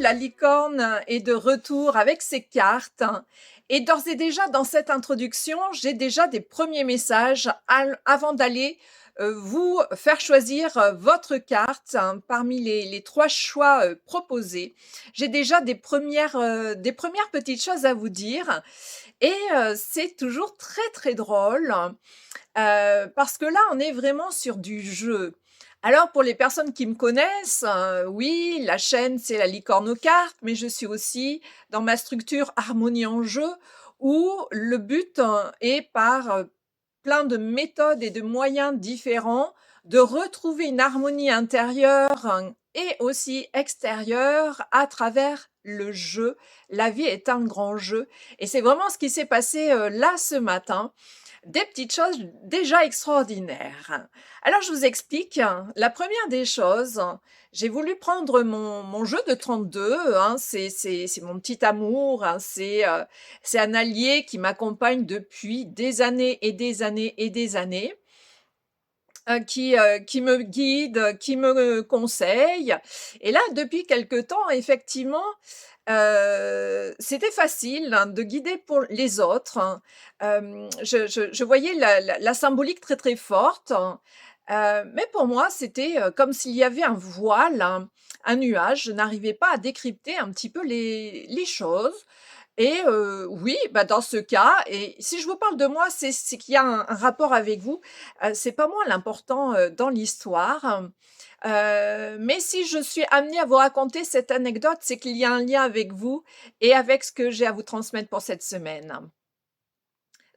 la licorne est de retour avec ses cartes. Et d'ores et déjà, dans cette introduction, j'ai déjà des premiers messages avant d'aller vous faire choisir votre carte parmi les trois choix proposés. J'ai déjà des premières petites choses à vous dire. Et c'est toujours très très drôle parce que là, on est vraiment sur du jeu. Alors pour les personnes qui me connaissent, oui, la chaîne, c'est la licorne aux cartes, mais je suis aussi dans ma structure Harmonie en jeu, où le but est par plein de méthodes et de moyens différents de retrouver une harmonie intérieure et aussi extérieure à travers le jeu. La vie est un grand jeu et c'est vraiment ce qui s'est passé là ce matin. Des petites choses déjà extraordinaires. Alors je vous explique. La première des choses, j'ai voulu prendre mon jeu de 32, c'est mon petit amour, c'est un allié qui m'accompagne depuis des années et des années et des années, qui me guide, qui me conseille. Et là, depuis quelque temps, effectivement, c'était facile de guider pour les autres. Je voyais la symbolique très très forte, mais pour moi, c'était comme s'il y avait un voile, un nuage. Je n'arrivais pas à décrypter un petit peu les choses. Et oui, bah, dans ce cas, et si je vous parle de moi, c'est qu'il y a un rapport avec vous. C'est pas moi l'important dans l'histoire. Mais si je suis amenée à vous raconter cette anecdote, c'est qu'il y a un lien avec vous et avec ce que j'ai à vous transmettre pour cette semaine.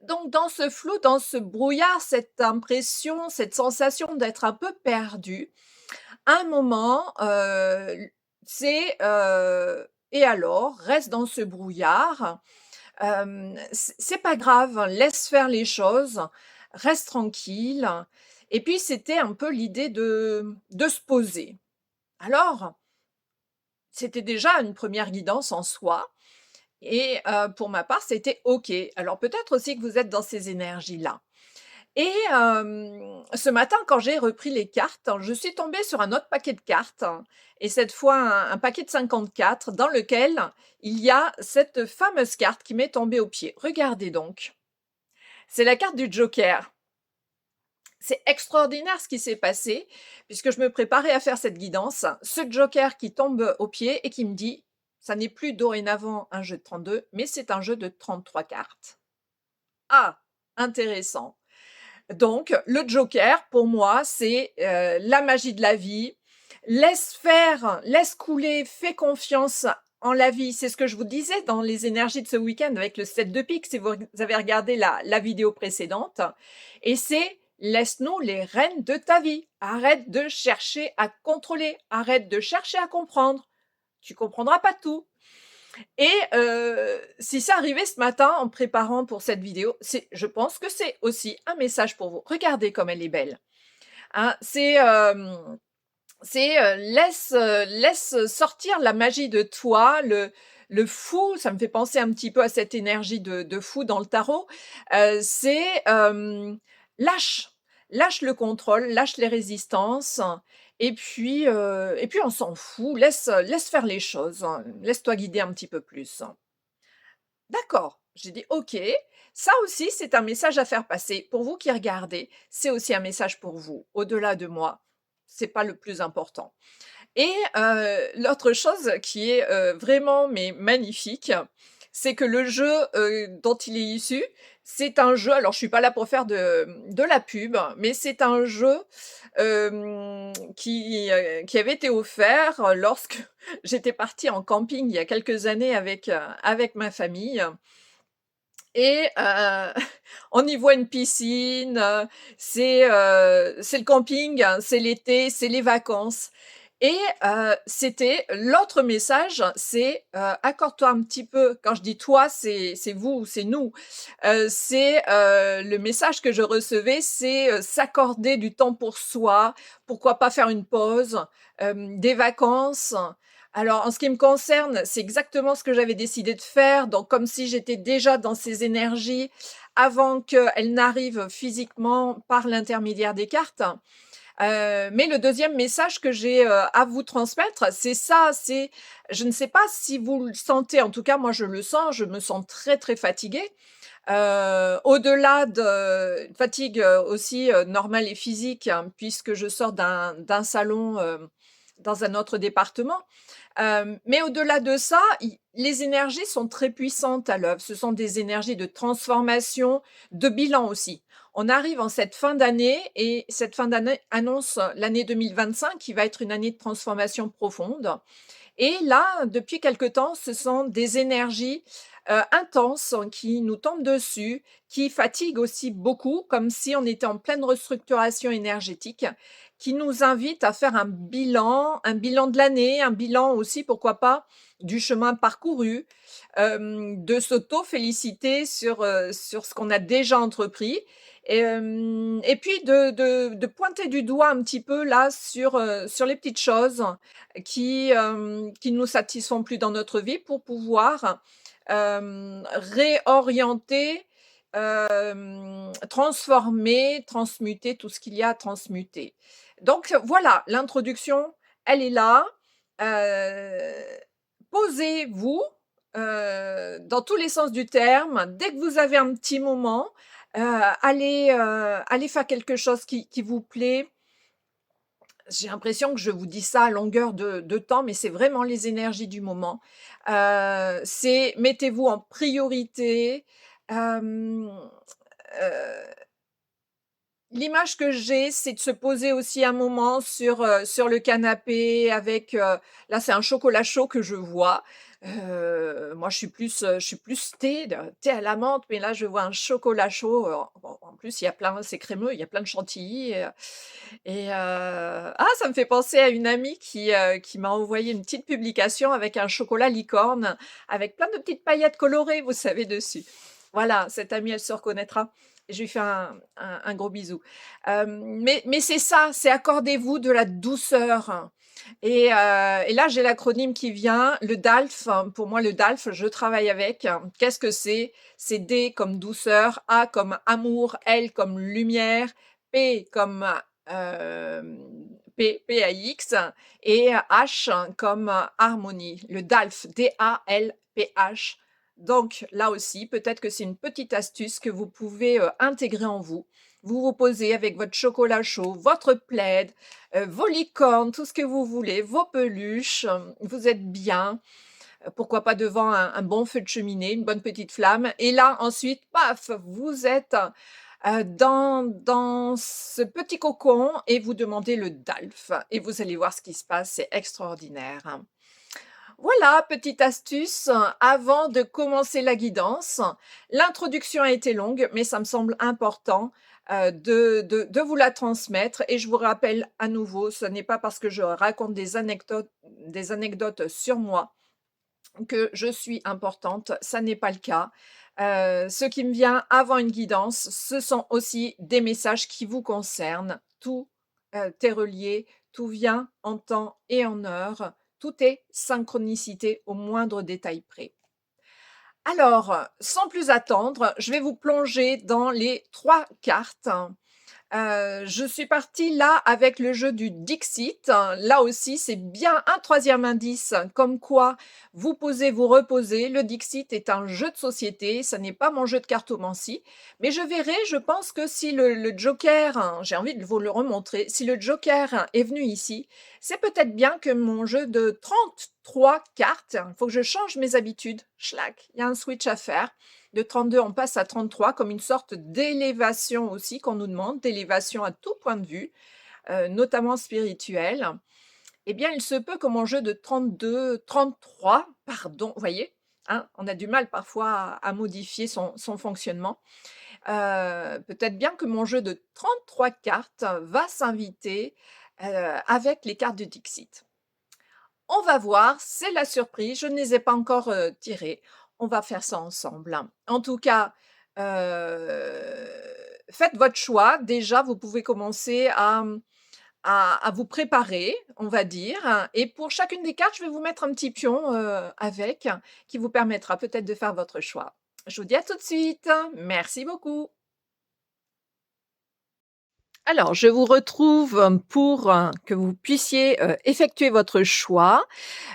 Donc, dans ce flou, dans ce brouillard, cette impression, cette sensation d'être un peu perdu, à un moment, c'est et alors, reste dans ce brouillard. C'est pas grave, hein, laisse faire les choses, reste tranquille. Et puis, c'était un peu l'idée de se poser. Alors, c'était déjà une première guidance en soi. Et pour ma part, c'était OK. Alors peut-être aussi que vous êtes dans ces énergies-là. Et ce matin, quand j'ai repris les cartes, je suis tombée sur un autre paquet de cartes, et cette fois un paquet de 54 dans lequel il y a cette fameuse carte qui m'est tombée aux pieds. Regardez donc, c'est la carte du Joker. C'est extraordinaire ce qui s'est passé, puisque je me préparais à faire cette guidance. Ce Joker qui tombe aux pieds et qui me dit, ça n'est plus dorénavant un jeu de 32, mais c'est un jeu de 33 cartes. Ah, intéressant. Donc, le Joker, pour moi, c'est la magie de la vie. Laisse faire, laisse couler, fais confiance en la vie. C'est ce que je vous disais dans les énergies de ce week-end avec le 7 de pique, si vous avez regardé la vidéo précédente. Et c'est laisse-nous les rênes de ta vie. Arrête de chercher à contrôler. Arrête de chercher à comprendre. Tu comprendras pas tout. Et si c'est arrivé ce matin en préparant pour cette vidéo, je pense que c'est aussi un message pour vous. Regardez comme elle est belle. Hein, laisse sortir la magie de toi, le fou. Ça me fait penser un petit peu à cette énergie de fou dans le tarot. Lâche, lâche le contrôle, lâche les résistances. Et puis on s'en fout. Laisse faire les choses. Laisse-toi guider un petit peu plus. D'accord, j'ai dit OK. Ça aussi, c'est un message à faire passer. Pour vous qui regardez, c'est aussi un message pour vous. Au-delà de moi, c'est pas le plus important. Et l'autre chose qui est vraiment mais magnifique, c'est que le jeu dont il est issu, c'est un jeu. Alors, je suis pas là pour faire de la pub, mais c'est un jeu qui avait été offert lorsque j'étais partie en camping il y a quelques années avec ma famille. Et on y voit une piscine, c'est le camping, hein, c'est l'été, c'est les vacances. Et c'était l'autre message, c'est accorde-toi un petit peu. Quand je dis toi, c'est vous, c'est nous. Le message que je recevais, c'est s'accorder du temps pour soi. Pourquoi pas faire une pause, des vacances. Alors, en ce qui me concerne, c'est exactement ce que j'avais décidé de faire. Donc, comme si j'étais déjà dans ces énergies avant qu'elles n'arrivent physiquement par l'intermédiaire des cartes. Mais le deuxième message que j'ai, à vous transmettre, c'est ça, c'est je ne sais pas si vous le sentez, en tout cas moi je le sens, je me sens très, très fatiguée. Au-delà de fatigue, aussi, normale et physique, hein, puisque je sors d'un salon, dans un autre département. Mais au-delà de ça, i les énergies sont très puissantes à l'œuvre. Ce sont des énergies de transformation, de bilan aussi. On arrive en cette fin d'année et cette fin d'année annonce l'année 2025 qui va être une année de transformation profonde. Et là, depuis quelque temps, ce sont des énergies, intenses qui nous tombent dessus, qui fatiguent aussi beaucoup, comme si on était en pleine restructuration énergétique, qui nous invitent à faire un bilan de l'année, un bilan aussi, pourquoi pas, du chemin parcouru, de s'auto-féliciter sur ce qu'on a déjà entrepris et puis de pointer du doigt un petit peu là sur les petites choses qui ne nous satisfont plus dans notre vie pour pouvoir, réorienter, transformer, transmuter tout ce qu'il y a à transmuter. Donc voilà, l'introduction, elle est là. Heu, Posez-vous, dans tous les sens du terme. Dès que vous avez un petit moment, allez faire quelque chose qui vous plaît. J'ai l'impression que je vous dis ça à longueur de temps, mais c'est vraiment les énergies du moment. C'est mettez-vous en priorité. Hem, heu, L'image que j'ai, c'est de se poser aussi un moment sur le canapé avec, là, c'est un chocolat chaud que je vois. Moi, je suis plus thé à la menthe, mais là, je vois un chocolat chaud, en plus, il y a plein c'est crémeux, il y a plein de chantilly ah, ça me fait penser à une amie qui m'a envoyé une petite publication avec un chocolat licorne, avec plein de petites paillettes colorées, vous savez, dessus. Voilà, cette amie, elle se reconnaîtra. Je lui fais un gros bisou. Mais c'est ça, c'est accordez-vous de la douceur et là, j'ai l'acronyme qui vient, le DALF. Pour moi, le DALF, je travaille avec. Qu'est-ce que c'est? C'est D comme douceur, A comme amour, L comme lumière, P comme, PAX et H comme harmonie. Le DALF, DALPH. Donc là aussi, peut-être que c'est une petite astuce que vous pouvez, intégrer en vous. Vous vous posez avec votre chocolat chaud, votre plaid, vos licornes, tout ce que vous voulez, vos peluches, vous êtes bien, pourquoi pas devant un bon feu de cheminée, une bonne petite flamme et là ensuite, paf, vous êtes, dans ce petit cocon et vous demandez le DALF et vous allez voir ce qui se passe, c'est extraordinaire. Voilà, petite astuce avant de commencer la guidance. L'introduction a été longue, mais ça me semble important, de vous la transmettre et je vous rappelle à nouveau, ce n'est pas parce que je raconte des anecdotes sur moi que je suis importante, ça n'est pas le cas. Ce qui me vient avant une guidance, ce sont aussi des messages qui vous concernent. Tout, est relié, tout vient en temps et en heure, tout est synchronicité au moindre détail près. Alors, sans plus attendre, je vais vous plonger dans les 3 cartes. Je suis partie là avec le jeu du Dixit. Là aussi, c'est bien un troisième indice, comme quoi vous posez, vous reposez. Le Dixit est un jeu de société, ça n'est pas mon jeu de cartomancie, mais je verrai, je pense que si le joker, j'ai envie de vous le remontrer, si le joker est venu ici, c'est peut-être bien que mon jeu de 33 cartes, il faut que je change mes habitudes. Schlack, il y a un switch à faire. De 32, on passe à 33 comme une sorte d'élévation aussi qu'on nous demande, d'élévation à tout point de vue, notamment spirituel. Eh bien, il se peut que mon jeu de 32, 33, pardon, vous voyez, hein, on a du mal parfois à modifier son fonctionnement. Peut-être bien que mon jeu de 33 cartes va s'inviter avec les cartes de Dixit. On va voir, c'est la surprise, je ne les ai pas encore, tirées. On va faire ça ensemble. En tout cas, heu, faites votre choix. Déjà, vous pouvez commencer à vous préparer, on va dire et pour chacune des cartes, je vais vous mettre un petit pion, avec, qui vous permettra peut-être de faire votre choix. Je vous dis à tout de suite. Merci beaucoup. Alors, je vous retrouve pour que vous puissiez effectuer votre choix.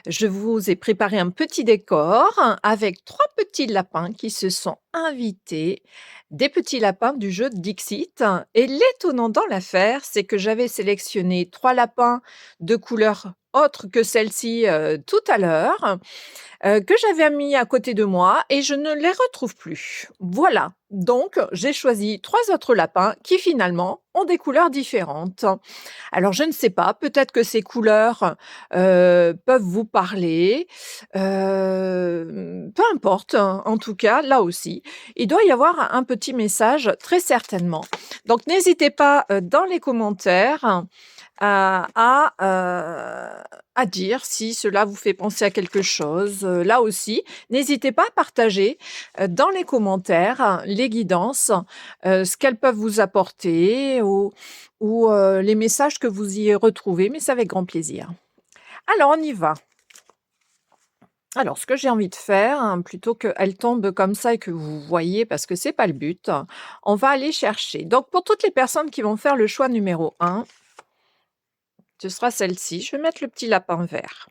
Je vous ai préparé un petit décor avec trois petits lapins qui se sont invités, des petits lapins du jeu Dixit. Et l'étonnant dans l'affaire, c'est que j'avais sélectionné trois lapins de couleur autre que celle-ci tout à l'heure, que j'avais mis à côté de moi et je ne les retrouve plus. Voilà, donc j'ai choisi 3 autres lapins qui finalement ont des couleurs différentes. Alors je ne sais pas, peut-être que ces couleurs, peuvent vous parler, peu importe, hein, en tout cas, là aussi, il doit y avoir un petit message très certainement. Donc n'hésitez pas, dans les commentaires à dire si cela vous fait penser à quelque chose. Là aussi, n'hésitez pas à partager, dans les commentaires, les guidances, ce qu'elles peuvent vous apporter ou les messages que vous y retrouvez, mais c'est avec grand plaisir. Alors on y va. Alors ce que j'ai envie de faire, plutôt qu'elle tombe comme ça et que vous voyez parce que c'est pas le but, on va aller chercher. Donc pour toutes les personnes qui vont faire le choix numéro 1, ce sera celle-ci. Je vais mettre le petit lapin vert.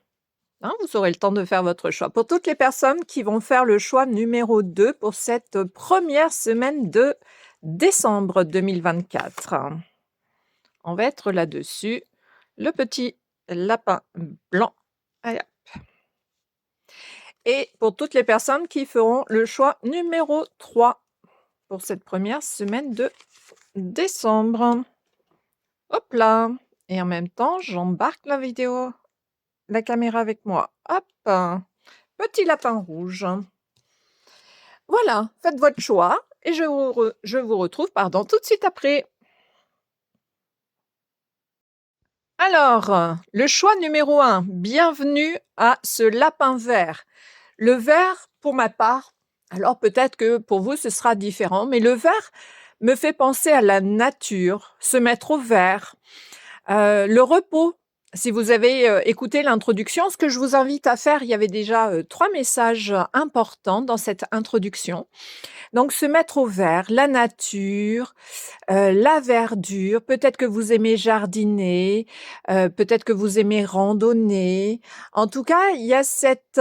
Hein, vous aurez le temps de faire votre choix. Pour toutes les personnes qui vont faire le choix numéro 2 pour cette première semaine de décembre 2024, on va être là-dessus. Le petit lapin blanc. Allez, hop. Et pour toutes les personnes qui feront le choix numéro 3 pour cette première semaine de décembre. Hop là. Et en même temps, j'embarque la caméra avec moi. Hop. Petit lapin rouge. Voilà, faites votre choix et je vous retrouve, pardon, tout de suite après. Alors, le choix numéro 1, bienvenue à ce lapin vert. Le vert, pour ma part, alors peut-être que pour vous ce sera différent, mais le vert me fait penser à la nature, se mettre au vert, le repos. Si vous avez écouté l'introduction, ce que je vous invite à faire, il y avait déjà 3 messages importants dans cette introduction. Donc se mettre au vert, la nature, la verdure, peut-être que vous aimez jardiner, peut-être que vous aimez randonner. En tout cas, il y a cette,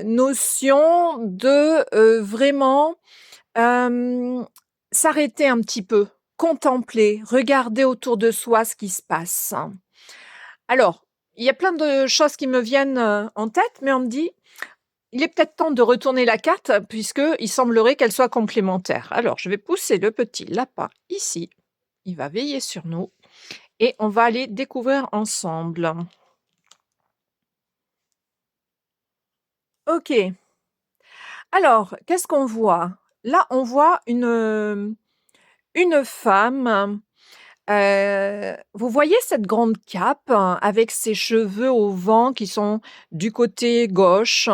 notion de, vraiment, s'arrêter un petit peu, contempler, regarder autour de soi ce qui se passe. Alors, il y a plein de choses qui me viennent, en tête, mais on me dit: «Il est peut-être temps de retourner la carte puisqu'il semblerait qu'elle soit complémentaire». Alors, je vais pousser le petit lapin ici, il va veiller sur nous et on va aller découvrir ensemble. OK. Alors, qu'est-ce qu'on voit? Là, on voit une femme. Vous voyez cette grande cape avec ses cheveux au vent qui sont du côté gauche?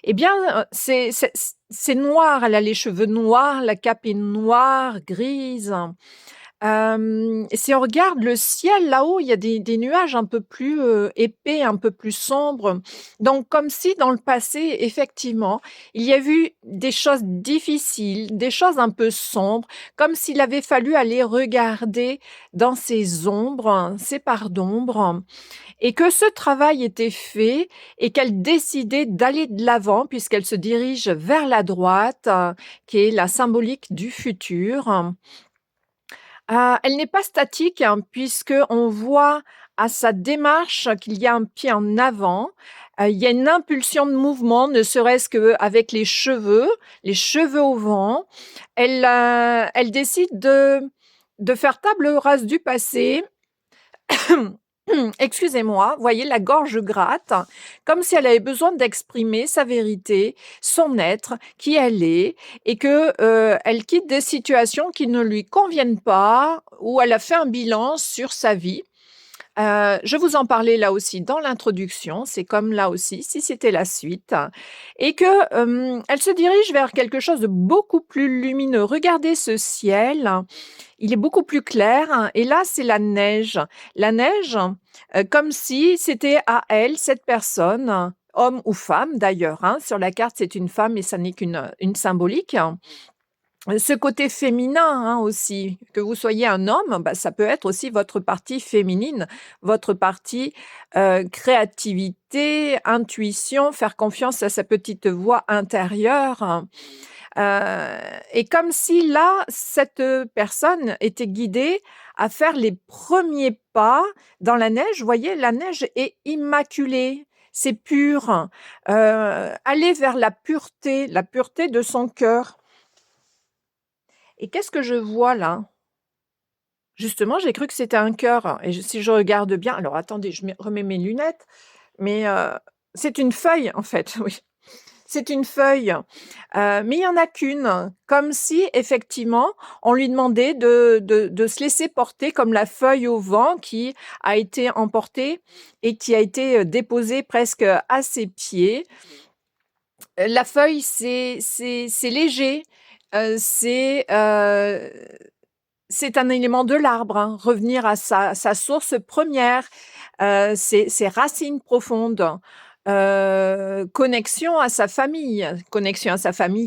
Eh bien, c'est noir, elle a les cheveux noirs, la cape est noire, grise. Et si on regarde le ciel là-haut, il y a des nuages un peu plus, épais, un peu plus sombres. Donc comme si dans le passé, effectivement, il y a eu des choses difficiles, des choses un peu sombres, comme s'il avait fallu aller regarder dans ces ombres, ces parts d'ombre et que ce travail était fait et qu'elle décidait d'aller de l'avant puisqu'elle se dirige vers la droite, qui est la symbolique du futur. Elle n'est pas statique, hein, puisqu'on voit à sa démarche qu'il y a un pied en avant. Il y a une impulsion de mouvement, ne serait-ce qu'avec les cheveux au vent. Elle décide de faire table rase du passé. Excusez-moi, voyez la gorge gratte, comme si elle avait besoin d'exprimer sa vérité, son être, qui elle est et que, elle quitte des situations qui ne lui conviennent pas, où elle a fait un bilan sur sa vie. Je vous en parlais là aussi dans l'introduction, c'est comme là aussi si c'était la suite et que, elle se dirige vers quelque chose de beaucoup plus lumineux. Regardez ce ciel, il est beaucoup plus clair et là, c'est la neige. La neige, comme si c'était à elle, cette personne, homme ou femme d'ailleurs, hein, sur la carte, c'est une femme et ça n'est qu'une symbolique. Ce côté féminin, hein, aussi, que vous soyez un homme, bah, ça peut être aussi votre partie féminine, votre partie, créativité, intuition, faire confiance à sa petite voix intérieure, et comme si là, cette, personne était guidée à faire les premiers pas dans la neige. Vous voyez, la neige est immaculée, c'est pur, aller vers la pureté de son cœur. Et qu'est-ce que je vois là? Justement, j'ai cru que c'était un cœur et si je regarde bien, alors attendez, je remets mes lunettes, mais c'est une feuille en fait, oui. C'est une feuille, mais il y en a qu'une, comme si effectivement on lui demandait de se laisser porter comme la feuille au vent qui a été emportée et qui a été, déposée presque à ses pieds. La feuille, c'est léger, heu, c'est, heu c'est un élément de l'arbre, hein, revenir à sa source première, ses racines profondes, connexion à sa famille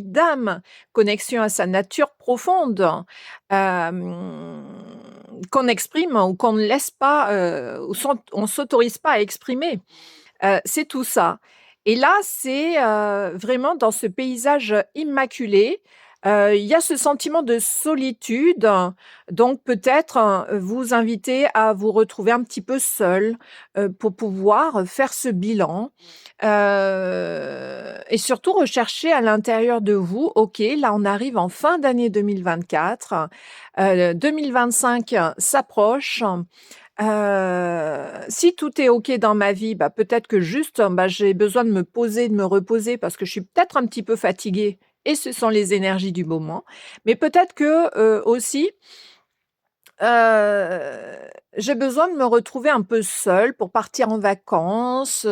d'âme, connexion à sa nature profonde, hem, qu'on exprime ou qu'on ne laisse pas, ou on s'autorise pas à exprimer. C'est tout ça et là, c'est, vraiment dans ce paysage immaculé, il y a ce sentiment de solitude, donc peut-être, vous inviter à vous retrouver un petit peu seul, pour pouvoir faire ce bilan, et surtout rechercher à l'intérieur de vous: «OK, là, on arrive en fin d'année 2024, 2025 s'approche. Si tout est OK dans ma vie, bah, peut-être que juste, bah, j'ai besoin de me poser, de me reposer parce que je suis peut-être un petit peu fatiguée et ce sont les énergies du moment. Mais peut-être que, aussi, j'ai besoin de me retrouver un peu seule pour partir en vacances,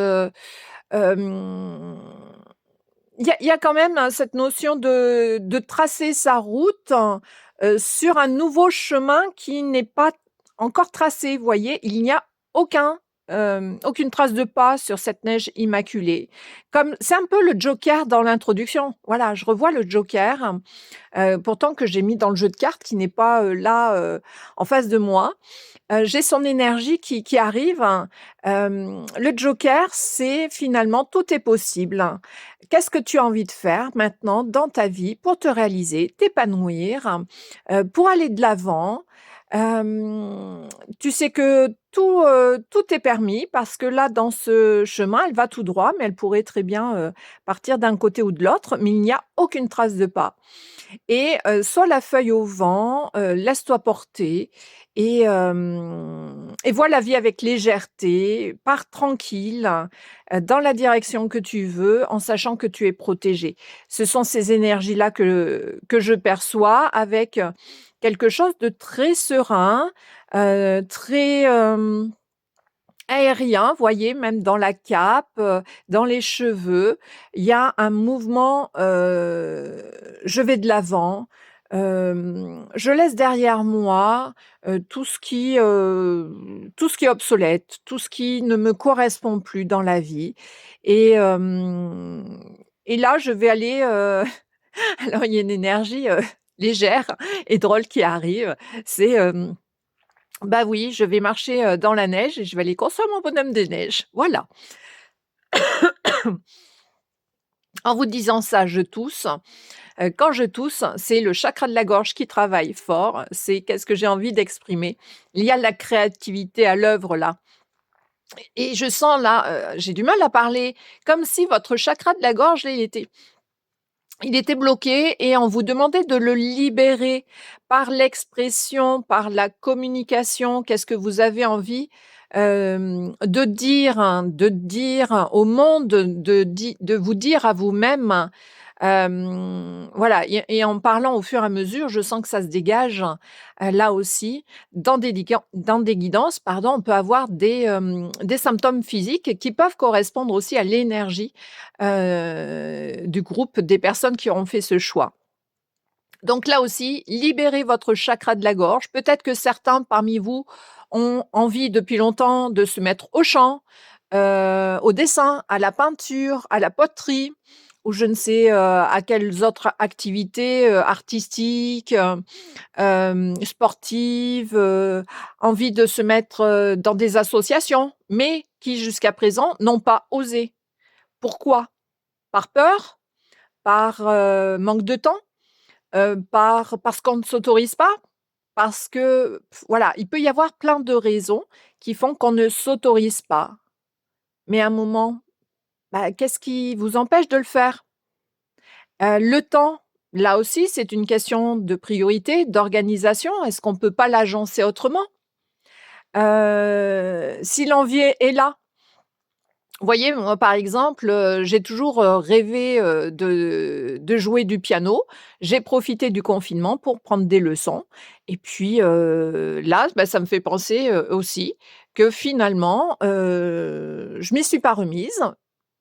hem, il y a quand même, cette notion de tracer sa route, sur un nouveau chemin qui n'est pas encore tracé, vous voyez? Il n'y a aucune trace de pas sur cette neige immaculée. Comme c'est un peu le joker dans l'introduction. Voilà, je revois le joker, pourtant que j'ai mis dans le jeu de cartes qui n'est pas, là, en face de moi. J'ai son énergie qui arrive, hein. Le joker, c'est finalement tout est possible. Qu'est-ce que tu as envie de faire maintenant dans ta vie pour te réaliser, t'épanouir, pour aller de l'avant? Tu sais que tout est permis parce que là, dans ce chemin, elle va tout droit, mais elle pourrait très bien, partir d'un côté ou de l'autre, mais il n'y a aucune trace de pas. Et sois la feuille au vent, laisse-toi porter et vois la vie avec légèreté, pars tranquille, dans la direction que tu veux, en sachant que tu es protégée. Ce sont ces énergies-là que je perçois avec, quelque chose de très serein, très, aérien, voyez, même dans la cape, dans les cheveux, il y a un mouvement, je vais de l'avant, je laisse derrière moi, tout ce qui est obsolète, tout ce qui ne me correspond plus dans la vie et hem et là, je vais aller, alors il y a une énergie, légère et drôle qui arrive, c'est, bah, oui, je vais marcher, dans la neige et je vais aller construire mon bonhomme de neige. Voilà. En vous disant ça, je tousse. Quand je tousse, c'est le chakra de la gorge qui travaille fort. C'est qu'est-ce que j'ai envie d'exprimer. Il y a de la créativité à l'œuvre là et je sens là, j'ai du mal à parler, comme si votre chakra de la gorge, là, il était bloqué et on vous demandait de le libérer par l'expression, par la communication. Qu'est-ce que vous avez envie, de dire au monde, de vous dire à vous-même, voilà et en parlant au fur et à mesure, je sens que ça se dégage, là aussi. Dans des guidances, pardon, on peut avoir des symptômes physiques qui peuvent correspondre aussi à l'énergie, du groupe des personnes qui auront fait ce choix. Donc là aussi, libérez votre chakra de la gorge. Peut-être que certains parmi vous ont envie depuis longtemps de se mettre au chant, au dessin, à la peinture, à la poterie ou je ne sais, à quelles autres activités, artistiques, sportives, envie de se mettre, dans des associations, mais qui jusqu'à présent n'ont pas osé. Pourquoi? Par peur? Par, manque de temps? Parce qu'on ne s'autorise pas? Parce que, voilà, il peut y avoir plein de raisons qui font qu'on ne s'autorise pas. Mais à un moment, bah, qu'est-ce qui vous empêche de le faire? Le temps, là aussi, c'est une question de priorité, d'organisation. Est-ce qu'on ne peut pas l'agencer autrement? Si l'envie est là, vous voyez, moi, par exemple, j'ai toujours, rêvé, de jouer du piano. J'ai profité du confinement pour prendre des leçons et puis, là, bah, ça me fait penser, aussi que finalement, je m'y suis pas remise.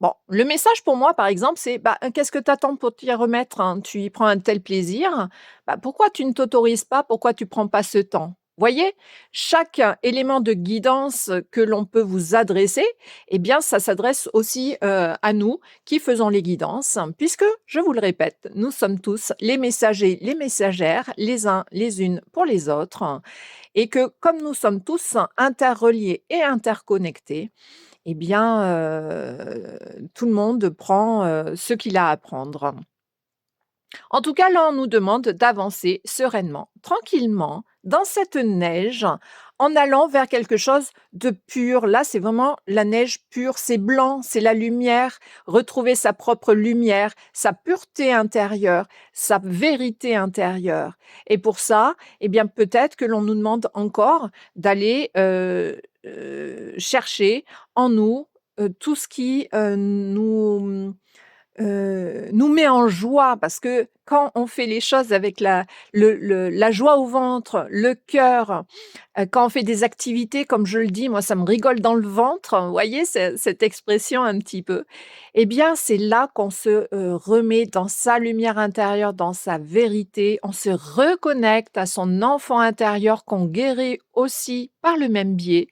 Bon, le message pour moi, par exemple, c'est: «Bah, qu'est-ce que tu attends pour t'y remettre, hein? Tu y prends un tel plaisir, bah, pourquoi tu ne t'autorises pas? Pourquoi tu prends pas ce temps?» Voyez? Chaque élément de guidance que l'on peut vous adresser, eh bien, ça s'adresse aussi, à nous qui faisons les guidances, puisque, je vous le répète, nous sommes tous les messagers, les messagères, les uns les unes pour les autres et que comme nous sommes tous interreliés et interconnectés, eh bien, tout le monde prend, ce qu'il a à prendre. En tout cas, là, on nous demande d'avancer sereinement, tranquillement, dans cette neige, en allant vers quelque chose de pur. Là, c'est vraiment la neige pure, c'est blanc, c'est la lumière, retrouver sa propre lumière, sa pureté intérieure, sa vérité intérieure. Et pour ça, eh bien, peut-être que l'on nous demande encore d'aller chercher en nous tout ce qui nous met en joie parce que quand on fait les choses avec la joie au ventre, le cœur, quand on fait des activités comme je le dis, moi ça me rigole dans le ventre, vous voyez cette expression un petit peu? Eh bien, c'est là qu'on se, remet dans sa lumière intérieure, dans sa vérité. On se reconnecte à son enfant intérieur qu'on guérit aussi par le même biais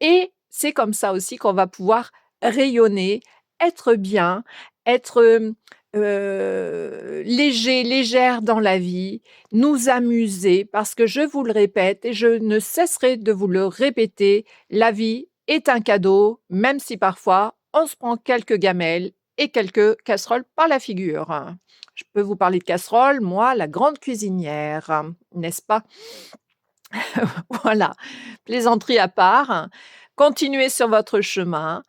et c'est comme ça aussi qu'on va pouvoir rayonner, être bien, être, léger, légère dans la vie, nous amuser parce que je vous le répète et je ne cesserai de vous le répéter, la vie est un cadeau, même si parfois on se prend quelques gamelles et quelques casseroles par la figure. Je peux vous parler de casseroles, moi, la grande cuisinière, n'est-ce pas? Voilà, plaisanterie à part, continuez sur votre chemin,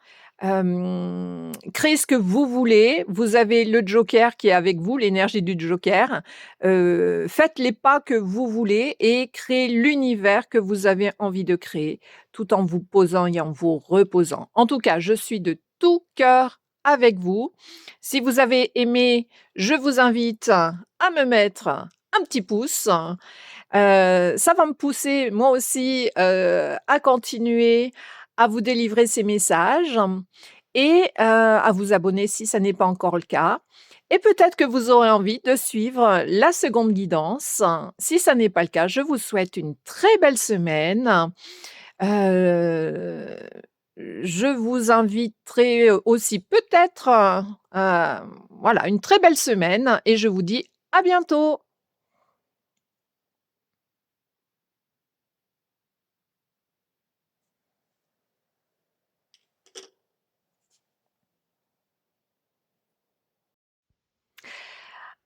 créez ce que vous voulez. Vous avez le joker qui est avec vous, l'énergie du joker. Faites les pas que vous voulez et créez l'univers que vous avez envie de créer, tout en vous posant et en vous reposant. En tout cas, je suis de tout cœur avec vous. Si vous avez aimé, je vous invite à me mettre un petit pouce. Ça va me pousser moi aussi, à continuer à vous délivrer ces messages et à vous abonner si ça n'est pas encore le cas et peut-être que vous aurez envie de suivre la seconde guidance. Si ça n'est pas le cas, je vous souhaite une très belle semaine. Heu, je vous inviterai aussi peut-être, voilà, une très belle semaine et je vous dis à bientôt.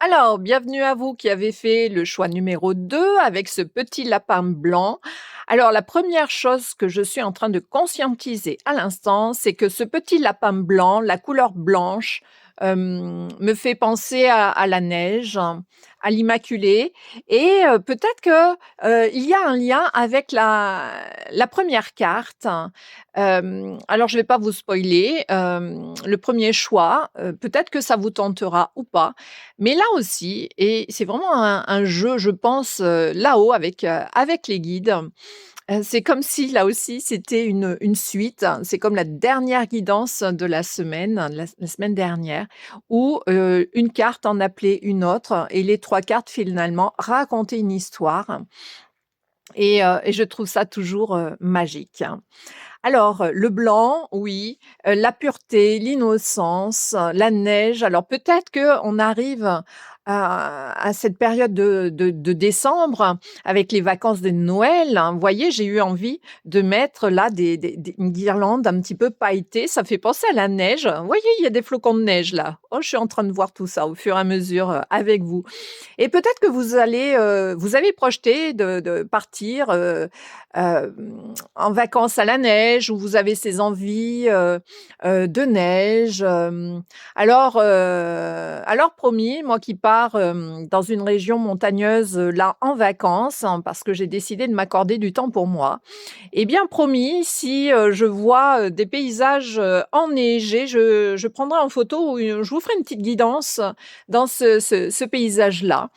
Alors, bienvenue à vous qui avez fait le choix numéro 2 avec ce petit lapin blanc. Alors, la première chose que je suis en train de conscientiser à l'instant, c'est que ce petit lapin blanc, la couleur blanche, me fait penser à la neige, à l'Immaculée et peut-être que, il y a un lien avec la 1re carte. Alors je ne vais pas vous spoiler, le premier choix, peut-être que ça vous tentera ou pas. Mais là aussi et c'est vraiment un jeu, je pense, là-haut avec les guides, c'est comme si là aussi c'était une suite. C'est comme la dernière guidance de la semaine, la semaine dernière où, une carte en appelait une autre et les 3 cartes finalement racontaient une histoire et je trouve ça toujours, magique. Alors, le blanc, oui, la pureté, l'innocence, la neige. Alors peut-être qu'on arrive à cette période de décembre avec les vacances de Noël, hein. Vous voyez, j'ai eu envie de mettre là des une guirlande un petit peu pailletée, ça fait penser à la neige. Vous voyez, il y a des flocons de neige là. Oh, je suis en train de voir tout ça au fur et à mesure, avec vous. Et peut-être que vous avez projeté de partir, en vacances à la neige ou vous avez ces envies, de neige, alors promis, moi qui pars, dans une région montagneuse, là en vacances, hein, parce que j'ai décidé de m'accorder du temps pour moi. Eh bien promis, si, je vois, des paysages, enneigés, je prendrai en photo ou je vous ferai une petite guidance dans ce paysage-là.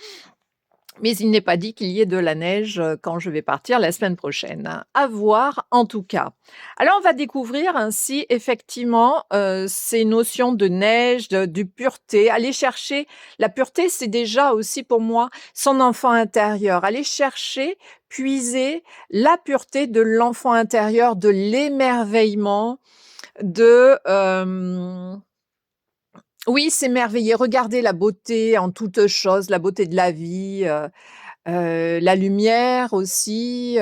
Mais il n'est pas dit qu'il y ait de la neige, quand je vais partir la semaine prochaine, hein. À voir en tout cas. Alors on va découvrir ainsi effectivement, ces notions de neige, de pureté. Aller chercher la pureté, c'est déjà aussi pour moi son enfant intérieur. Aller chercher, puiser la pureté de l'enfant intérieur, de l'émerveillement, de, oui, s'émerveiller, regarder la beauté en toutes choses, la beauté de la vie, la lumière aussi,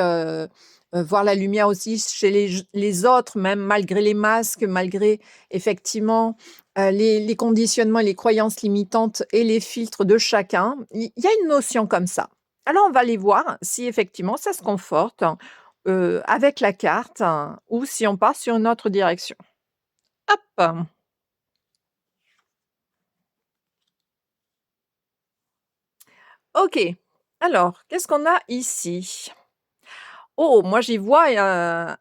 voir la lumière aussi chez les autres, même malgré les masques, malgré effectivement, les conditionnements et les croyances limitantes et les filtres de chacun. Il y a une notion comme ça. Alors on va aller voir si effectivement ça se conforte, avec la carte, hein, ou si on part sur une autre direction. Hop! OK. Alors, qu'est-ce qu'on a ici? Oh, moi j'y vois,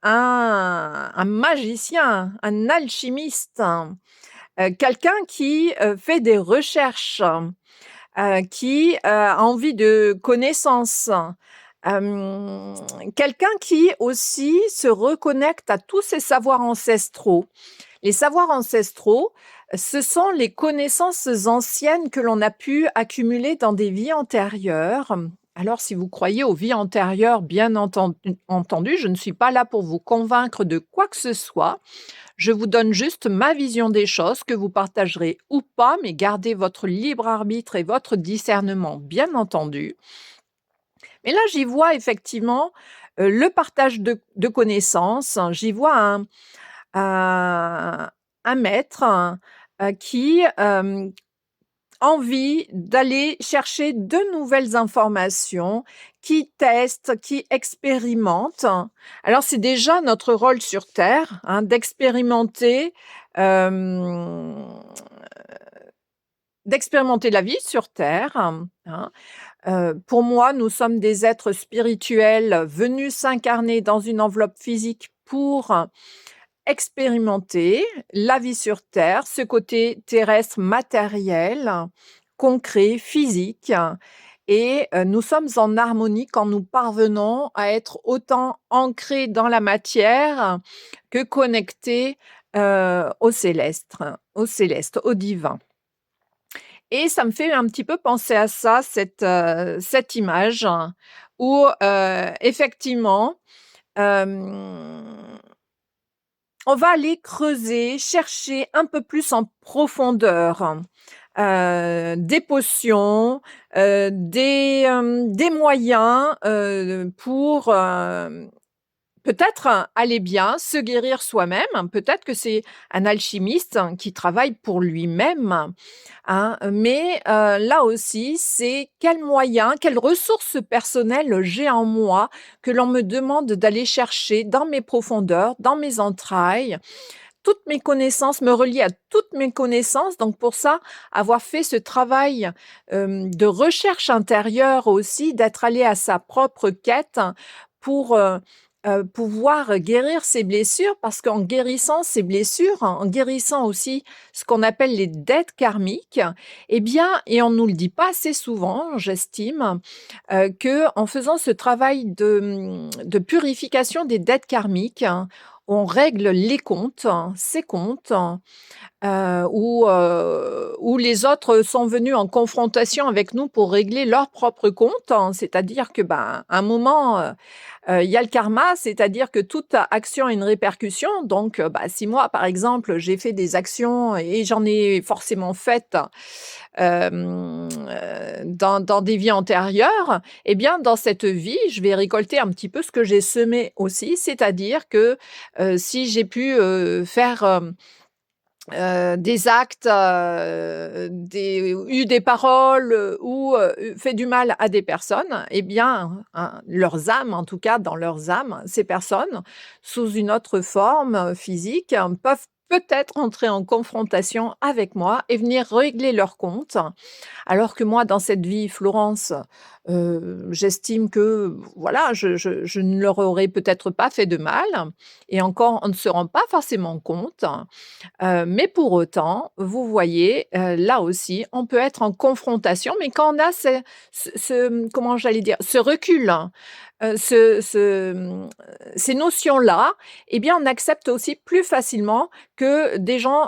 un magicien, un alchimiste, quelqu'un qui, fait des recherches, qui, a envie de connaissances, hem, quelqu'un qui aussi se reconnecte à tous ses savoirs ancestraux. Les savoirs ancestraux, ce sont les connaissances anciennes que l'on a pu accumuler dans des vies antérieures. Alors, si vous croyez aux vies antérieures, bien entendu, je ne suis pas là pour vous convaincre de quoi que ce soit. Je vous donne juste ma vision des choses que vous partagerez ou pas, mais gardez votre libre arbitre et votre discernement, bien entendu. Mais là, j'y vois effectivement le partage de connaissances. J'y vois un un maître, qui, envie d'aller chercher de nouvelles informations, qui teste, qui expérimente. Alors c'est déjà notre rôle sur terre, hein, hem, d'expérimenter la vie sur terre, hein. Pour moi, nous sommes des êtres spirituels venus s'incarner dans une enveloppe physique pour expérimenter la vie sur terre, ce côté terrestre matériel, concret, physique et nous sommes en harmonie quand nous parvenons à être autant ancrés dans la matière que connectés, au céleste, au divin et ça me fait un petit peu penser à ça, cette image où, effectivement, hem on va aller creuser, chercher un peu plus en profondeur, des potions, des moyens, pour, peut-être, aller bien, se guérir soi-même. Peut-être que c'est un alchimiste qui travaille pour lui-même, hein, mais là aussi, c'est quels moyens, quelles ressources personnelles j'ai en moi que l'on me demande d'aller chercher dans mes profondeurs, dans mes entrailles. Toutes mes connaissances me relient à toutes mes connaissances, donc pour ça, avoir fait ce travail, de recherche intérieure aussi, d'être allé à sa propre quête pour, pouvoir guérir ses blessures. Parce qu'en guérissant ses blessures, en guérissant aussi ce qu'on appelle les dettes karmiques, eh bien et on nous le dit pas assez souvent, j'estime, qu'en faisant ce travail de purification des dettes karmiques, on règle les comptes, ses comptes, où les autres sont venus en confrontation avec nous pour régler leur propre compte, hein. C'est-à-dire que, ben, à un moment, il y a le karma, c'est-à-dire que toute action a une répercussion. Donc, bah, si moi, par exemple, j'ai fait des actions et j'en ai forcément faites, dans des vies antérieures, eh bien, dans cette vie, je vais récolter un petit peu ce que j'ai semé aussi. C'est-à-dire que, si j'ai pu, faire, des actes, eu des paroles, ou fait du mal à des personnes, eh bien, hein, leurs âmes, en tout cas dans leurs âmes, ces personnes, sous une autre forme, physique, peuvent peut-être entrer en confrontation avec moi et venir régler leur compte. Alors que moi, dans cette vie, Florence, j'estime que, voilà, je ne leur aurais peut-être pas fait de mal, et encore, on ne se rend pas forcément compte. Mais pour autant, vous voyez, là aussi, on peut être en confrontation, mais quand on a comment j'allais dire? Ce recul, hein, ces notions-là, eh bien, on accepte aussi plus facilement que des gens,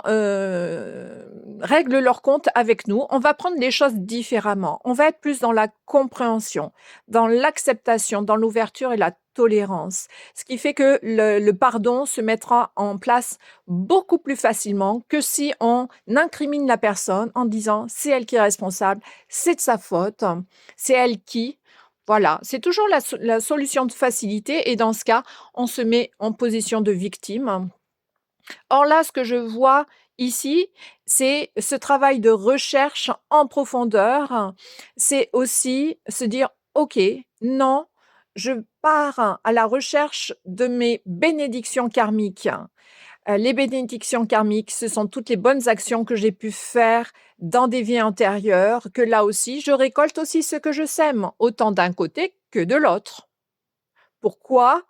règlent leur compte avec nous. On va prendre les choses différemment. On va être plus dans la compréhension, dans l'acceptation, dans l'ouverture et la tolérance. Ce qui fait que le pardon se mettra en place beaucoup plus facilement que si on incrimine la personne en disant: «C'est elle qui est responsable, c'est de sa faute, c'est elle qui», voilà, c'est toujours la solution de facilité, et dans ce cas, on se met en position de victime. Or là, ce que je vois ici, c'est ce travail de recherche en profondeur. C'est aussi se dire: «OK, non, je pars à la recherche de mes bénédictions karmiques». Les bénédictions karmiques, ce sont toutes les bonnes actions que j'ai pu faire dans des vies antérieures, que là aussi, je récolte aussi ce que je sème, autant d'un côté que de l'autre. Pourquoi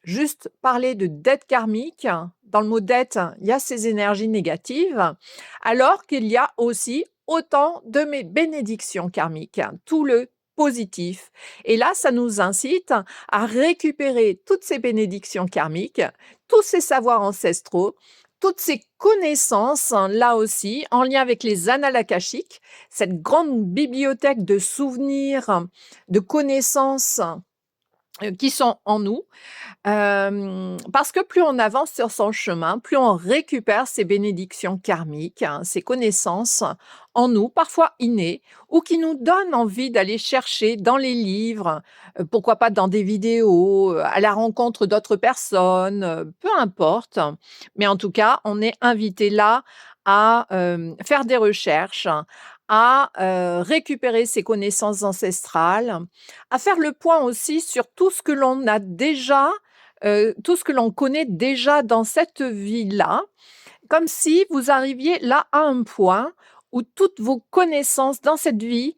juste parler de dette karmique? Dans le mot dette, il y a ces énergies négatives, alors qu'il y a aussi autant de mes bénédictions karmiques, tout le positif. Et là, ça nous incite à récupérer toutes ces bénédictions karmiques, tous ces savoirs ancestraux, toutes ces connaissances, hein, là aussi, en lien avec les annales akashiques, cette grande bibliothèque de souvenirs, de connaissances, qui sont en nous. Parce que plus on avance sur son chemin, plus on récupère ces bénédictions karmiques, hein, ces connaissances en nous, parfois innées, ou qui nous donnent envie d'aller chercher dans les livres, pourquoi pas dans des vidéos, à la rencontre d'autres personnes, peu importe. Mais en tout cas, on est invité là à, faire des recherches, à, récupérer ces connaissances ancestrales, à faire le point aussi sur tout ce que l'on a déjà, tout ce que l'on connaît déjà dans cette vie-là, comme si vous arriviez là à un point où toutes vos connaissances dans cette vie,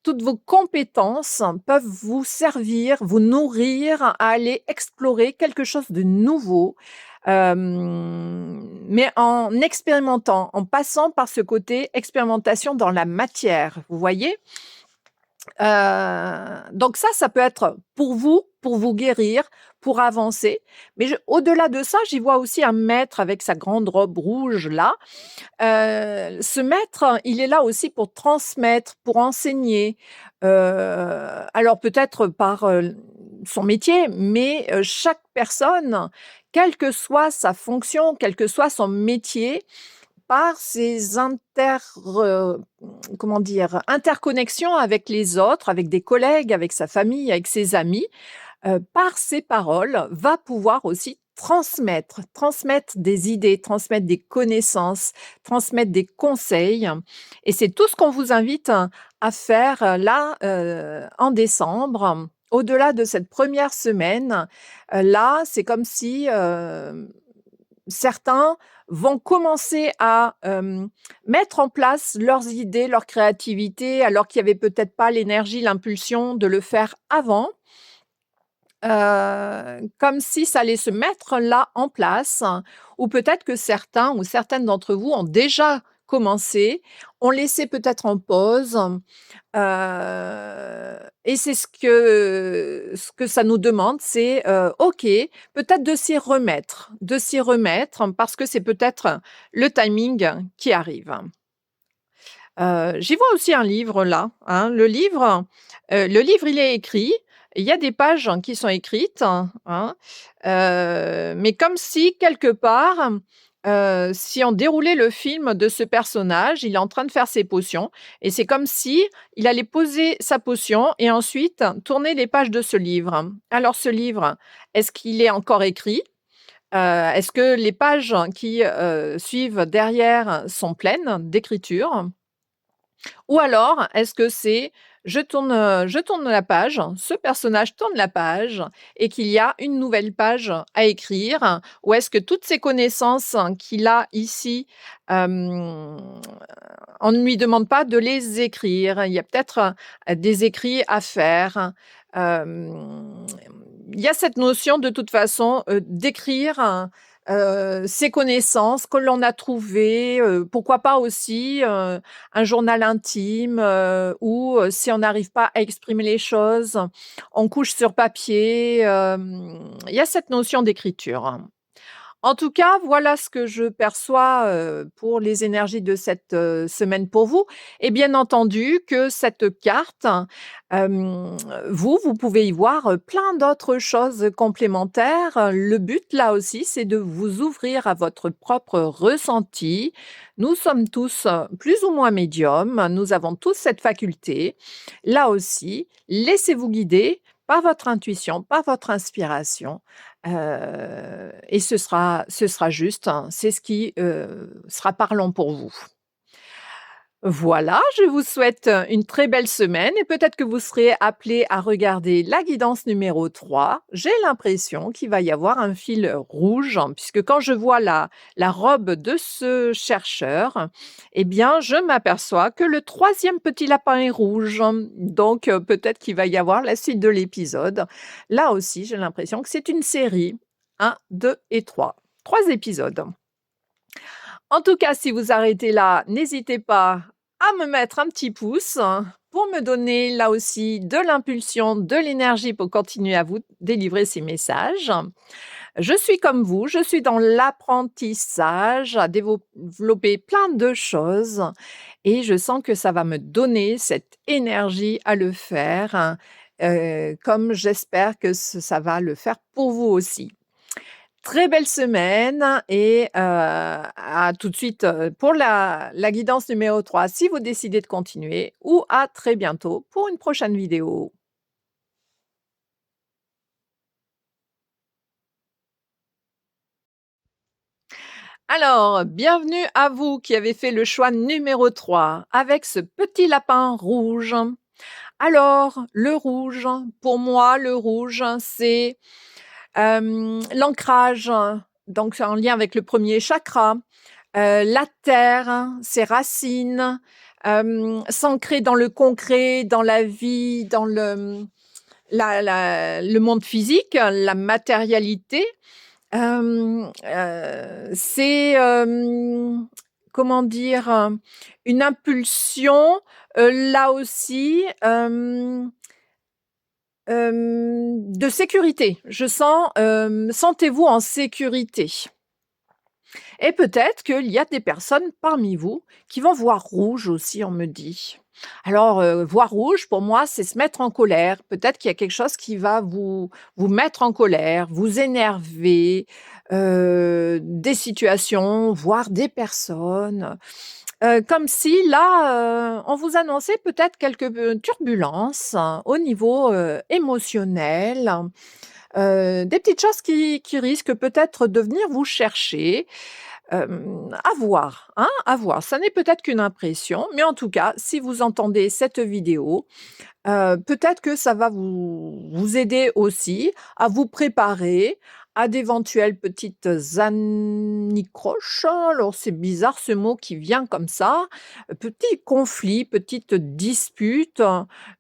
toutes vos compétences peuvent vous servir, vous nourrir à aller explorer quelque chose de nouveau, mais en expérimentant, en passant par ce côté expérimentation dans la matière, vous voyez? Donc ça peut être pour vous guérir, pour avancer. Mais au-delà de ça, j'y vois aussi un maître avec sa grande robe rouge là. Ce maître, il est là aussi pour transmettre, pour enseigner. Alors peut-être par, son métier, mais, chaque personne, quelle que soit sa fonction, quel que soit son métier, par ces comment dire? Interconnexions avec les autres, avec des collègues, avec sa famille, avec ses amis, par ses paroles, va pouvoir aussi transmettre des idées, transmettre des connaissances, transmettre des conseils, et c'est tout ce qu'on vous invite à faire, là, en décembre. Au-delà de cette première semaine, là, c'est comme si, certains vont commencer à, mettre en place leurs idées, leur créativité, alors qu'il y avait peut-être pas l'énergie, l'impulsion de le faire avant. Comme si ça allait se mettre là en place, ou peut-être que certains ou certaines d'entre vous ont déjà commencé, on laissait peut-être en pause, et c'est ce que ça nous demande, c'est, OK, peut-être de s'y remettre parce que c'est peut-être le timing qui arrive. J'y vois aussi un livre là, hein. Le livre, il est écrit, il y a des pages qui sont écrites, hein, mais comme si quelque part, si on déroulait le film de ce personnage, il est en train de faire ses potions et c'est comme si il allait poser sa potion et ensuite tourner les pages de ce livre. Alors ce livre, est-ce qu'il est encore écrit? Est-ce que les pages qui, suivent derrière sont pleines d'écriture? Ou alors, est-ce que c'est je tourne la page, ce personnage tourne la page et qu'il y a une nouvelle page à écrire? Ou est-ce que toutes ces connaissances qu'il a ici, hem, on ne lui demande pas de les écrire? Il y a peut-être, des écrits à faire. Hem, il y a cette notion de toute façon, d'écrire, ses connaissances que l'on a trouvées, pourquoi pas aussi, un journal intime, où, si on n'arrive pas à exprimer les choses, on couche sur papier, il y a cette notion d'écriture. En tout cas, voilà ce que je perçois, pour les énergies de cette, semaine pour vous et bien entendu que cette carte, hem, vous pouvez y voir, plein d'autres choses complémentaires. Le but, là aussi, c'est de vous ouvrir à votre propre ressenti. Nous sommes tous, plus ou moins médiums, nous avons tous cette faculté. Là aussi, laissez-vous guider par votre intuition, par votre inspiration. Et ce sera juste, hein, c'est ce qui, sera parlant pour vous. Voilà, je vous souhaite, une très belle semaine et peut-être que vous serez appelés à regarder la guidance numéro 3. J'ai l'impression qu'il va y avoir un fil rouge, hein, puisque quand je vois la robe de ce chercheur, eh bien, je m'aperçois que le troisième petit lapin est rouge. Donc, peut-être qu'il va y avoir la suite de l'épisode. Là aussi, j'ai l'impression que c'est une série. Un, 2 et 3. 3 épisodes. En tout cas, si vous arrêtez là, n'hésitez pas à me mettre un petit pouce pour me donner là aussi de l'impulsion, de l'énergie pour continuer à vous délivrer ces messages. Je suis comme vous, je suis dans l'apprentissage, à développer plein de choses et je sens que ça va me donner cette énergie à le faire, comme j'espère que ça va le faire pour vous aussi. Très belle semaine et à tout de suite, pour la guidance numéro 3 si vous décidez de continuer ou à très bientôt pour une prochaine vidéo. Alors, bienvenue à vous qui avez fait le choix numéro 3 avec ce petit lapin rouge. Alors, le rouge, pour moi, le rouge, c'est, l'ancrage, donc c'est en lien avec le premier chakra. La terre, ses racines, s'ancrer dans le concret, dans la vie, dans le monde physique, la matérialité. C'est, comment dire? Une impulsion, là aussi, de sécurité. Je sens, sentez-vous en sécurité. Et peut-être qu'il y a des personnes parmi vous qui vont voir rouge aussi, on me dit. Alors, voir rouge, pour moi, c'est se mettre en colère. Peut-être qu'il y a quelque chose qui va vous mettre en colère, vous énerver, des situations, voire des personnes. Comme si là, on vous annonçait peut-être quelques, turbulences au niveau, émotionnel, des petites choses qui risquent peut-être de venir vous chercher. À voir, hein, à voir. Ça n'est peut-être qu'une impression, mais en tout cas, si vous entendez cette vidéo, peut-être que ça va vous aider aussi à vous préparer à d'éventuelles petites anicroches. Alors c'est bizarre ce mot qui vient comme ça, petits conflits, petites disputes,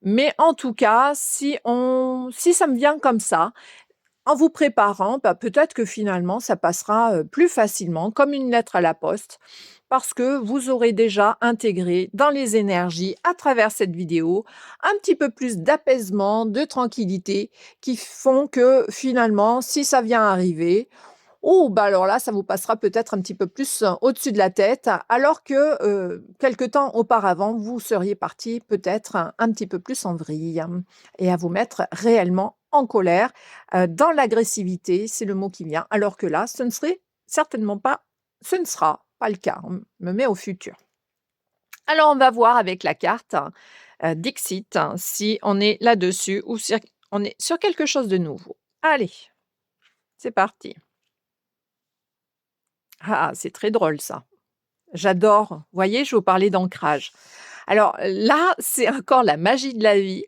mais en tout cas, si ça me vient comme ça, en vous préparant, bah, peut-être que finalement ça passera, plus facilement comme une lettre à la poste parce que vous aurez déjà intégré dans les énergies à travers cette vidéo un petit peu plus d'apaisement, de tranquillité qui font que finalement si ça vient arriver, oh, bah, alors là, ça vous passera peut-être un petit peu plus, au-dessus de la tête, alors que, quelque temps auparavant, vous seriez parti peut-être un petit peu plus en vrille, et à vous mettre réellement en colère, dans l'agressivité, c'est le mot qui vient, alors que là, ce ne sera pas le cas. On me met au futur. Alors on va voir avec la carte, Dixit, si on est là-dessus ou si on est sur quelque chose de nouveau. Allez, c'est parti. Ah, c'est très drôle ça. J'adore. Vous voyez, je vous parlais d'ancrage. Alors là, c'est encore la magie de la vie.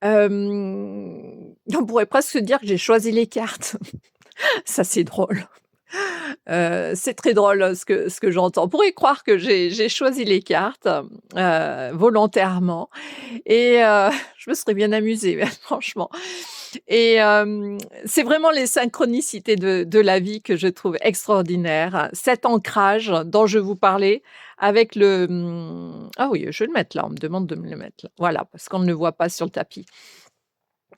On pourrait presque se dire que j'ai choisi les cartes. Ça, c'est drôle. C'est très drôle, ce que j'entends. On pourrait croire que j'ai choisi les cartes, volontairement et je me serais bien amusée, franchement. Et c'est vraiment les synchronicités de la vie que je trouve extraordinaires. Cet ancrage dont je vous parlais avec ah oui, je vais le mettre là, on me demande de me le mettre là. Voilà, parce qu'on ne le voit pas sur le tapis.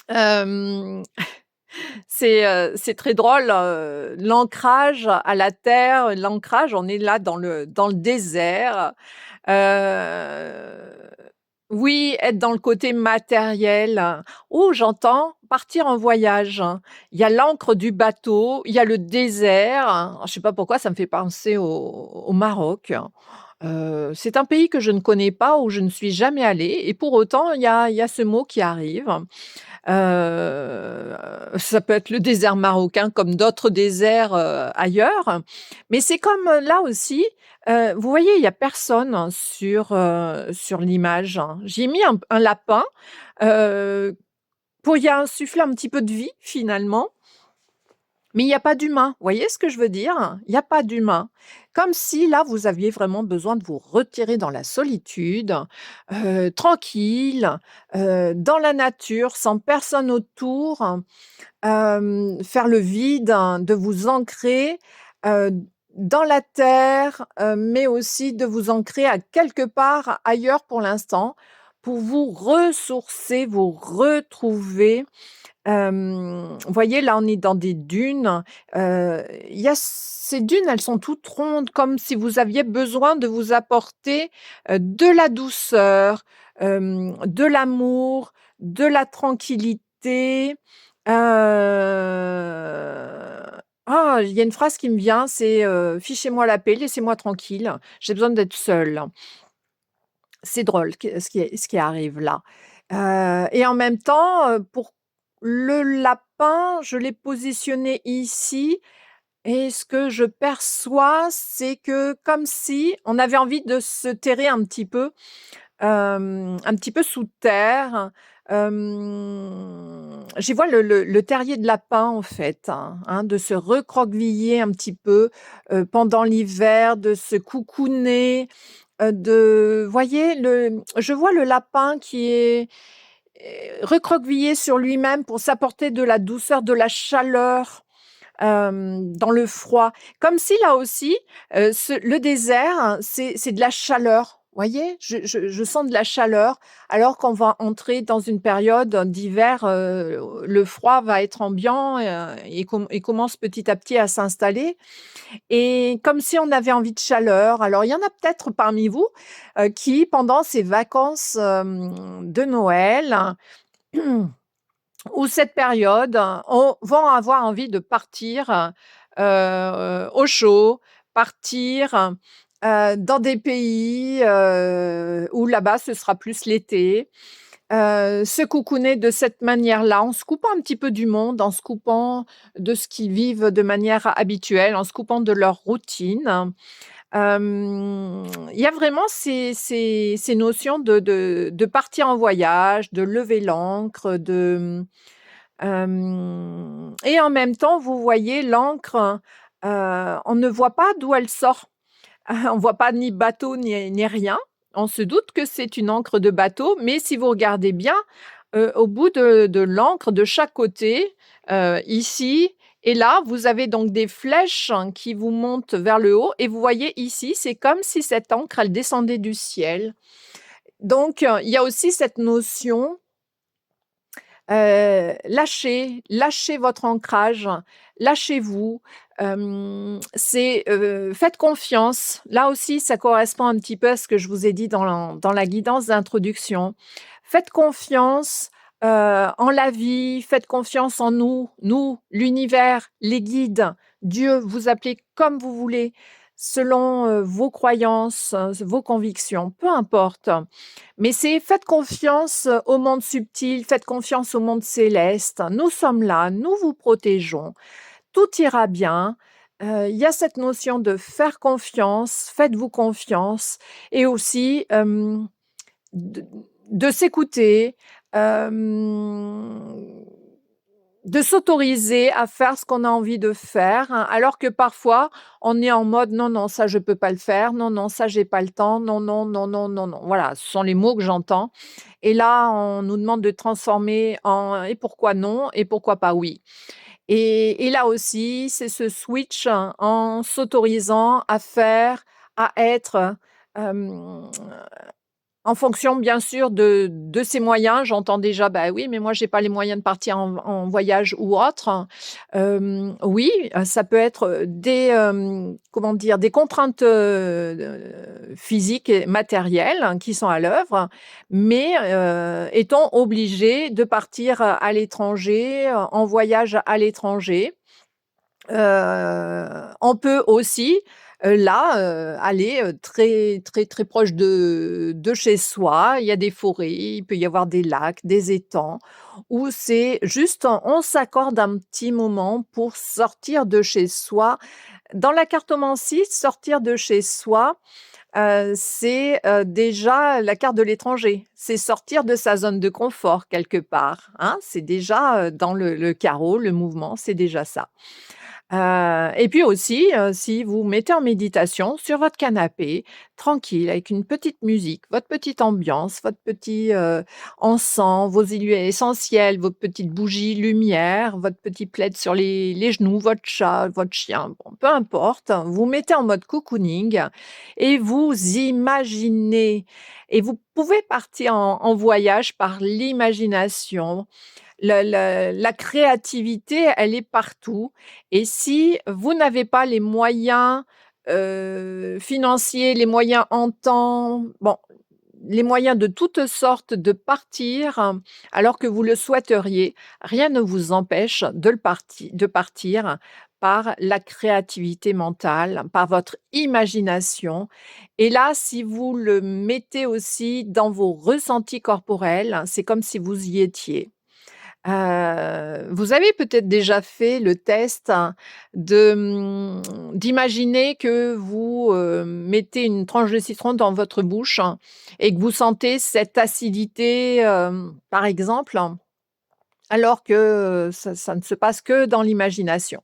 Hem, c'est très drôle, l'ancrage à la terre, l'ancrage, on est là dans le désert. Heu, oui, être dans le côté matériel. Oh, j'entends partir en voyage. Il y a l'ancre du bateau, il y a le désert. Je sais pas pourquoi ça me fait penser au Maroc. C'est un pays que je ne connais pas, où je ne suis jamais allée et pour autant il y a ce mot qui arrive. Ça peut être le désert marocain comme d'autres déserts, ailleurs. Mais c'est comme, là aussi, vous voyez, il y a personne sur l'image. J'ai mis un lapin, heu, pour y insuffler un petit peu de vie finalement. Mais il y a pas d'humain. Vous voyez ce que je veux dire? Il y a pas d'humain. Comme si là, vous aviez vraiment besoin de vous retirer dans la solitude, tranquille, dans la nature, sans personne autour, faire le vide, hein, de vous ancrer, heu, dans la terre, mais aussi de vous ancrer à quelque part ailleurs pour l'instant, pour vous ressourcer, vous retrouver. Vous voyez, là, on est dans des dunes, il y a ces dunes, elles sont toutes rondes, comme si vous aviez besoin de vous apporter, de la douceur, de l'amour, de la tranquillité. Il y a une phrase qui me vient, c'est, «Fichez-moi la paix, laissez-moi tranquille, j'ai besoin d'être seule». C'est drôle ce qui arrive là. Et en même temps, pour le lapin, je l'ai positionné ici et ce que je perçois, c'est que comme si on avait envie de se terrer un petit peu sous terre. J'y vois le terrier de lapin en fait, hein, de se recroqueviller un petit peu, pendant l'hiver, de se coucouner, voyez, je vois le lapin qui est, recroquevillé sur lui-même pour s'apporter de la douceur, de la chaleur, dans le froid. Comme si là aussi, le désert, c'est de la chaleur. Voyez? Je sens de la chaleur alors qu'on va entrer dans une période d'hiver, le froid va être ambiant, et commence petit à petit à s'installer et comme si on avait envie de chaleur. Alors il y en a peut-être parmi vous, qui pendant ces vacances, de Noël ou cette période, vont avoir envie de partir, au chaud, partir, dans des pays, où là-bas ce sera plus l'été, se cocooner de cette manière-là, en se coupant un petit peu du monde, en se coupant de ce qu'ils vivent de manière habituelle, en se coupant de leur routine. Il y a vraiment ces notions de partir en voyage, de lever l'ancre, et en même temps, vous voyez l'ancre, on ne voit pas d'où elle sort. On voit pas ni bateau ni rien. On se doute que c'est une ancre de bateau, mais si vous regardez bien, au bout de l'encre de chaque côté, ici et là, vous avez donc des flèches qui vous montent vers le haut et vous voyez ici, c'est comme si cette encre, elle descendait du ciel. Donc, il y a aussi cette notion, lâchez votre ancrage, lâchez-vous, faites confiance. Là aussi, ça correspond un petit peu à ce que je vous ai dit dans la guidance d'introduction. Faites confiance, en la vie, faites confiance en nous, l'univers, les guides, Dieu, vous appelez comme vous voulez, selon, vos croyances, vos convictions, peu importe. Mais c'est faites confiance au monde subtil, faites confiance au monde céleste. Nous sommes là, nous vous protégeons, tout ira bien. Il y a cette notion de faire confiance, faites-vous confiance et aussi, de de s'écouter, hem, de s'autoriser à faire ce qu'on a envie de faire, hein, alors que parfois on est en mode: «Non, non, ça je peux pas le faire. Non, non, ça j'ai pas le temps. Non, non, non, non, non, non». Voilà, ce sont les mots que j'entends et là, on nous demande de transformer en: «Et pourquoi non? Et pourquoi pas oui?» Et là aussi, c'est ce switch en s'autorisant à faire, à être, hem en fonction, bien sûr, de ses moyens. J'entends déjà: «Bah, oui, mais moi, j'ai pas les moyens de partir en voyage ou autre». Oui, ça peut être, comment dire? Des contraintes, physiques et matérielles hein, qui sont à l'œuvre, mais est-on obligé de partir, à l'étranger, en voyage à l'étranger? On peut aussi, là, aller, très, très, très proche de chez soi. Il y a des forêts, il peut y avoir des lacs, des étangs, où c'est juste on s'accorde un petit moment pour sortir de chez soi. Dans la cartomancie, sortir de chez soi, c'est, déjà la carte de l'étranger. C'est sortir de sa zone de confort quelque part, hein. C'est déjà, dans le carreau, le mouvement, c'est déjà ça. Et puis aussi, si vous mettez en méditation sur votre canapé, tranquille, avec une petite musique, votre petite ambiance, votre petit, encens, vos huiles essentielles, votre petite bougie lumière, votre petit plaid sur les genoux, votre chat, votre chien, bon, peu importe, vous mettez en mode cocooning et vous imaginez et vous pouvez partir en voyage par l'imagination. La créativité, elle est partout et si vous n'avez pas les moyens, financiers, les moyens en temps, bon, les moyens de toutes sortes de partir, alors que vous le souhaiteriez, rien ne vous empêche de partir par la créativité mentale, par votre imagination et là, si vous le mettez aussi dans vos ressentis corporels, c'est comme si vous y étiez. Vous avez peut-être déjà fait le test hein, d'imaginer que vous, mettez une tranche de citron dans votre bouche hein, et que vous sentez cette acidité, par exemple, alors que, ça ne se passe que dans l'imagination.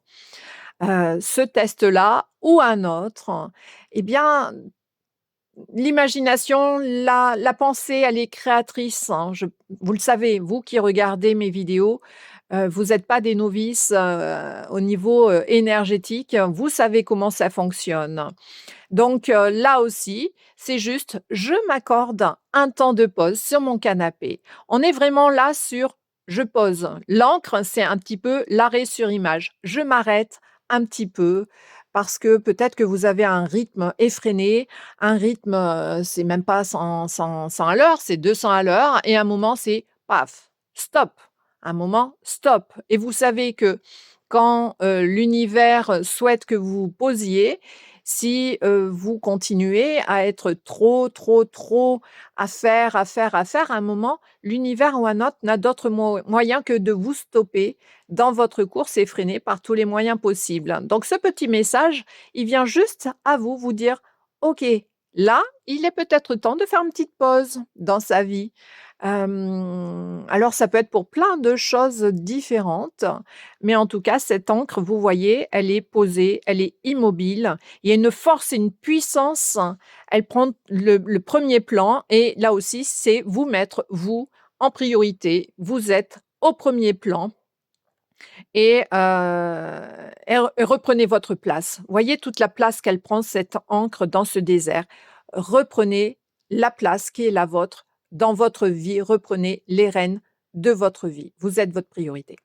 Ce test-là ou un autre, eh bien, l'imagination, la pensée, elle est créatrice, hein. Vous le savez, vous qui regardez mes vidéos, vous êtes pas des novices, au niveau, énergétique. Vous savez comment ça fonctionne. Donc, là aussi, c'est juste, je m'accorde un temps de pause sur mon canapé. On est vraiment là sur je pose. L'encre, c'est un petit peu l'arrêt sur image. Je m'arrête un petit peu parce que peut-être que vous avez un rythme effréné, un rythme, c'est même pas 100 à l'heure, c'est 200 à l'heure et à un moment, c'est paf, stop. Un moment, stop et vous savez que quand, l'univers souhaite que vous posiez, si, vous continuez à être trop, trop, trop à faire, à faire, à faire, à un moment, l'univers ou un autre n'a d'autre moyen que de vous stopper dans votre course effrénée par tous les moyens possibles. Donc ce petit message, il vient juste à vous, vous dire: «OK, là, il est peut-être temps de faire une petite pause dans sa vie». Alors ça peut être pour plein de choses différentes, mais en tout cas, cette encre, vous voyez, elle est posée, elle est immobile. Il y a une force et une puissance. Elle prend le 1er plan et là aussi, c'est vous mettre, vous, en priorité, vous êtes au premier plan et reprenez votre place. Voyez toute la place qu'elle prend, cette encre dans ce désert. Reprenez la place qui est la vôtre dans votre vie, reprenez les rênes de votre vie. Vous êtes votre priorité.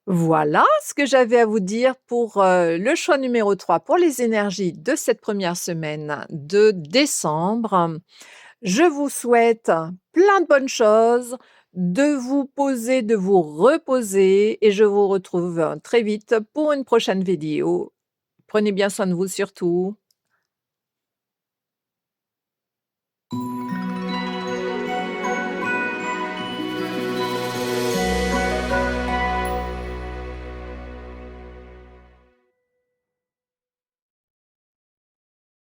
Voilà ce que j'avais à vous dire pour, le choix numéro 3 pour les énergies de cette première semaine de décembre. Je vous souhaite plein de bonnes choses, de vous poser, de vous reposer et je vous retrouve très vite pour une prochaine vidéo. Prenez bien soin de vous surtout.